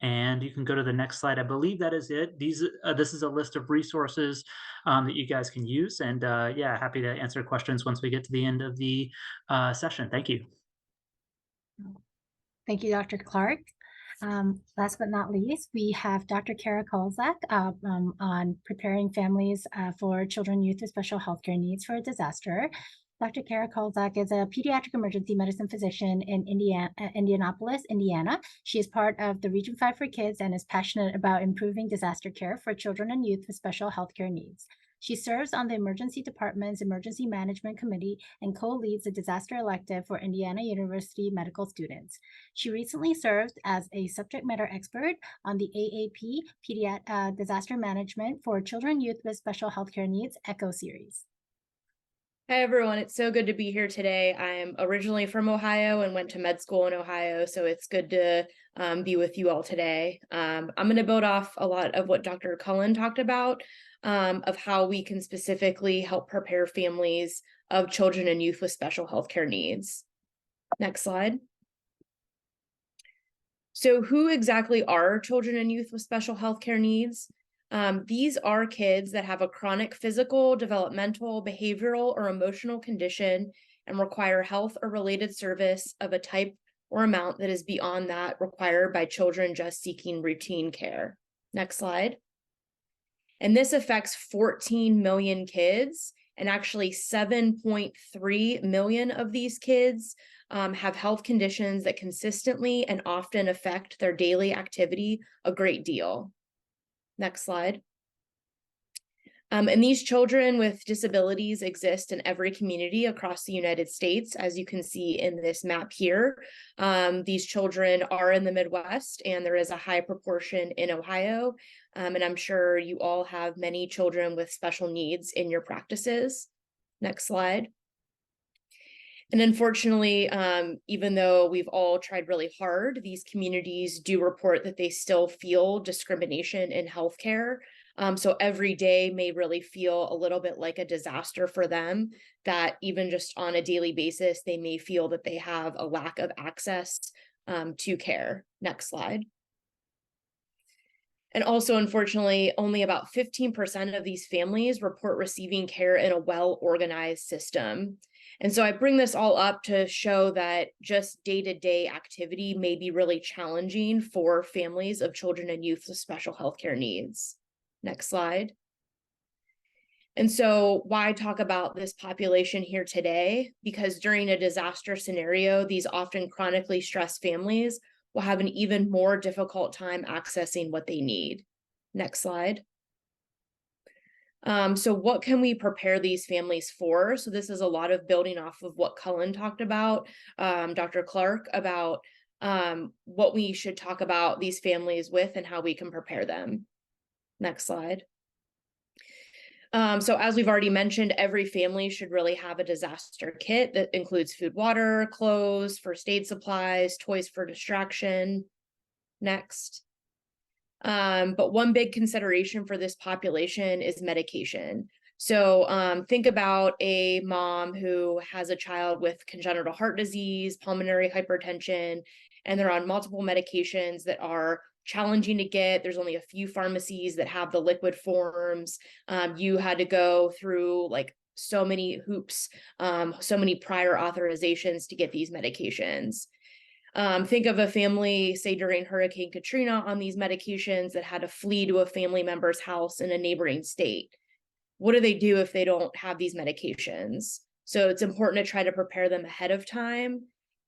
And you can go to the next slide. I believe that is it. This is a list of resources that you guys can use. And happy to answer questions once we get to the end of the session. Thank you. Thank you, Dr. Clark. Last but not least, we have Dr. Kara Kolzak on preparing families for children, youth with special healthcare needs for a disaster. Dr. Kara Kolzak is a pediatric emergency medicine physician in Indianapolis, Indiana. She is part of the Region 5 for Kids and is passionate about improving disaster care for children and youth with special healthcare needs. She serves on the Emergency Department's Emergency Management Committee and co-leads the disaster elective for Indiana University medical students. She recently served as a subject matter expert on the AAP Disaster Management for Children and Youth with Special Healthcare Needs ECHO series. Hi, everyone. It's so good to be here today. I'm originally from Ohio and went to med school in Ohio, so it's good to be with you all today. I'm going to build off a lot of what Dr. Cullen talked about, of how we can specifically help prepare families of children and youth with special healthcare needs. Next slide. So who exactly are children and youth with special healthcare needs? These are kids that have a chronic physical, developmental, behavioral, or emotional condition and require health or related service of a type or amount that is beyond that required by children just seeking routine care. Next slide. And this affects 14 million kids, and actually 7.3 million of these kids have health conditions that consistently and often affect their daily activity a great deal. Next slide. And these children with disabilities exist in every community across the United States, as you can see in this map here. These children are in the Midwest, and there is a high proportion in Ohio. And I'm sure you all have many children with special needs in your practices. Next slide. And unfortunately, even though we've all tried really hard, these communities do report that they still feel discrimination in healthcare. So every day may really feel a little bit like a disaster for them, that even just on a daily basis, they may feel that they have a lack of access to care. Next slide. And also, unfortunately, only about 15% of these families report receiving care in a well-organized system. And so I bring this all up to show that just day-to-day activity may be really challenging for families of children and youth with special healthcare needs. Next slide. And so why talk about this population here today? Because during a disaster scenario, these often chronically stressed families will have an even more difficult time accessing what they need. Next slide. So what can we prepare these families for? So this is a lot of building off of what Cullen talked about, Dr. Clark, about what we should talk about these families with and how we can prepare them. Next slide. So as we've already mentioned, every family should really have a disaster kit that includes food, water, clothes, first aid supplies, toys for distraction. Next. But one big consideration for this population is medication. So think about a mom who has a child with congenital heart disease, pulmonary hypertension, and they're on multiple medications that are challenging to get. There's only a few pharmacies that have the liquid forms. You had to go through like so many hoops, so many prior authorizations to get these medications. Think of a family, say during Hurricane Katrina, on these medications that had to flee to a family member's house in a neighboring state. What do they do if they don't have these medications? So it's important to try to prepare them ahead of time.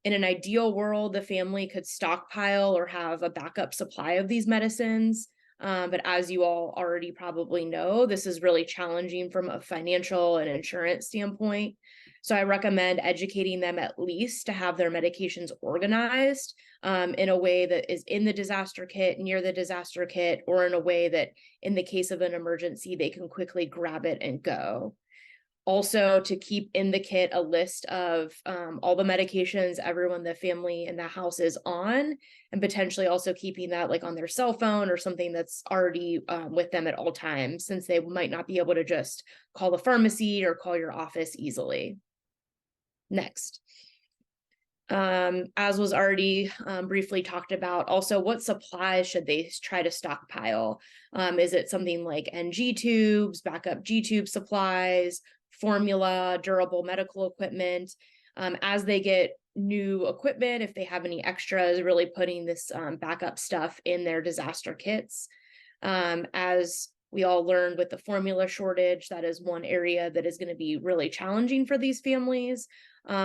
In an ideal world, the family could stockpile or have a backup supply of these medicines. But as you all already probably know, this is really challenging from a financial and insurance standpoint. So I recommend educating them at least to have their medications organized in a way that is in the disaster kit, near the disaster kit, or in a way that in the case of an emergency, they can quickly grab it and go. Also, to keep in the kit a list of all the medications everyone in the family in the house is on, and potentially also keeping that like on their cell phone or something that's already with them at all times, since they might not be able to just call the pharmacy or call your office easily. Next. As was already briefly talked about, also what supplies should they try to stockpile? Is it something like NG tubes, backup G tube supplies, formula, durable medical equipment? As they get new equipment, if they have any extras, really putting this backup stuff in their disaster kits. As we all learned with the formula shortage, that is one area that is going to be really challenging for these families.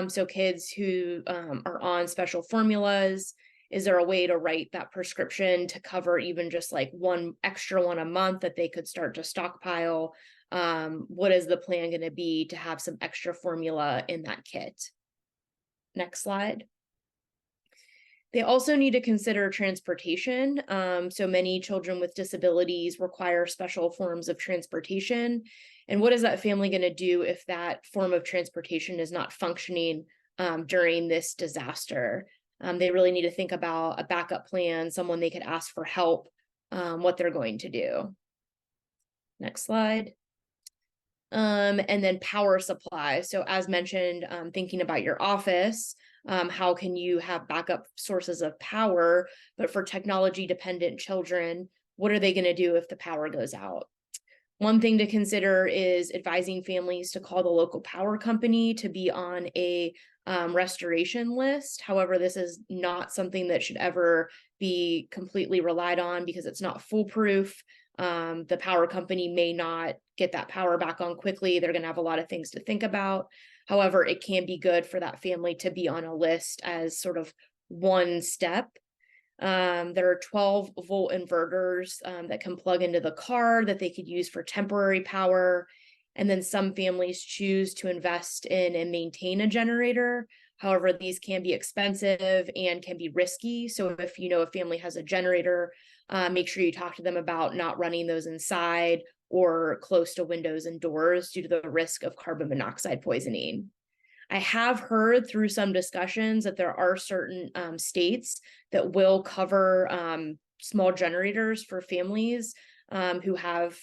So kids who are on special formulas, is there a way to write that prescription to cover even just like one extra one a month that they could start to stockpile? What is the plan going to be to have some extra formula in that kit? Next slide. They also need to consider transportation. So many children with disabilities require special forms of transportation. And what is that family going to do if that form of transportation is not functioning during this disaster? They really need to think about a backup plan, someone they could ask for help, what they're going to do. Next slide. And then power supply. So as mentioned, thinking about your office, how can you have backup sources of power? But for technology dependent children, what are they going to do if the power goes out? One thing to consider is advising families to call the local power company to be on a restoration list. However, this is not something that should ever be completely relied on because it's not foolproof. The power company may not get that power back on quickly. They're going to have a lot of things to think about. However, it can be good for that family to be on a list as sort of one step. There are 12-volt inverters that can plug into the car that they could use for temporary power. And then some families choose to invest in and maintain a generator. However, these can be expensive and can be risky. So if you know a family has a generator, make sure you talk to them about not running those inside or close to windows and doors due to the risk of carbon monoxide poisoning. I have heard through some discussions that there are certain states that will cover small generators for families who have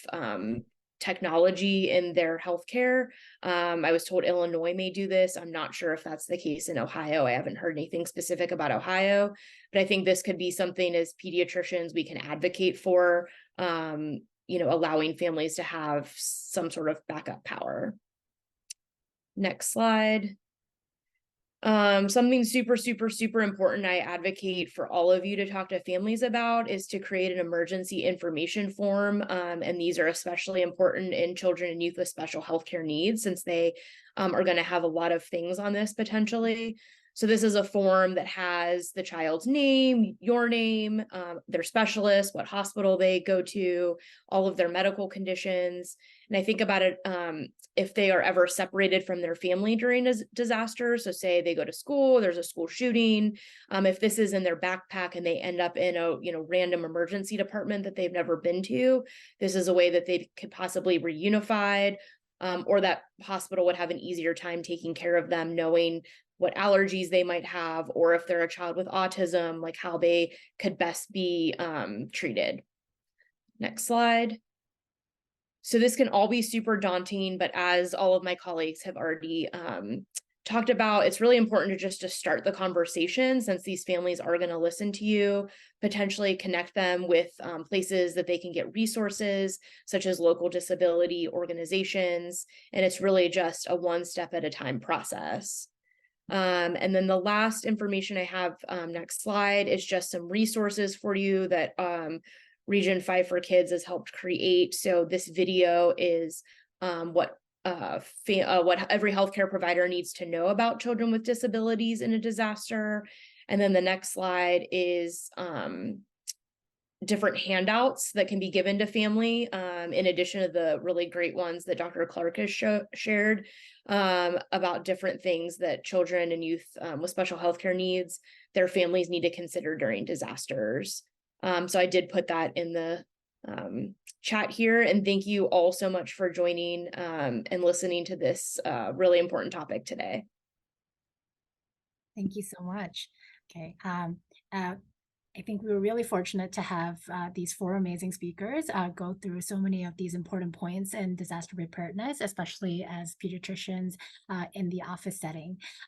technology in their healthcare. I was told Illinois may do this. I'm not sure if that's the case in Ohio. I haven't heard anything specific about Ohio, but I think this could be something as pediatricians we can advocate for, allowing families to have some sort of backup power. Next slide. Something super important I advocate for all of you to talk to families about is to create an emergency information form. And these are especially important in children and youth with special healthcare needs, since they are going to have a lot of things on this potentially. So this is a form that has the child's name, your name, their specialist, what hospital they go to, all of their medical conditions. And I think about it, if they are ever separated from their family during a disaster, so say they go to school, there's a school shooting, if this is in their backpack and they end up in a random emergency department that they've never been to, this is a way that they could possibly be reunified, or that hospital would have an easier time taking care of them, knowing what allergies they might have, or if they're a child with autism, like how they could best be treated. Next slide. So this can all be super daunting, but as all of my colleagues have already talked about, it's really important to just start the conversation, since these families are going to listen to you, potentially connect them with places that they can get resources, such as local disability organizations. And it's really just a one step at a time process. And then the last information I have, next slide, is just some resources for you that Region 5 for Kids has helped create. So this video is what every healthcare provider needs to know about children with disabilities in a disaster. And then the next slide is different handouts that can be given to family, in addition to the really great ones that Dr. Clark has shared about different things that children and youth with special healthcare needs, their families need to consider during disasters. So I did put that in the chat here, and thank you all so much for joining and listening to this really important topic today. Thank you so much. Okay. I think we were really fortunate to have these 4 amazing speakers go through so many of these important points in disaster preparedness, especially as pediatricians in the office setting.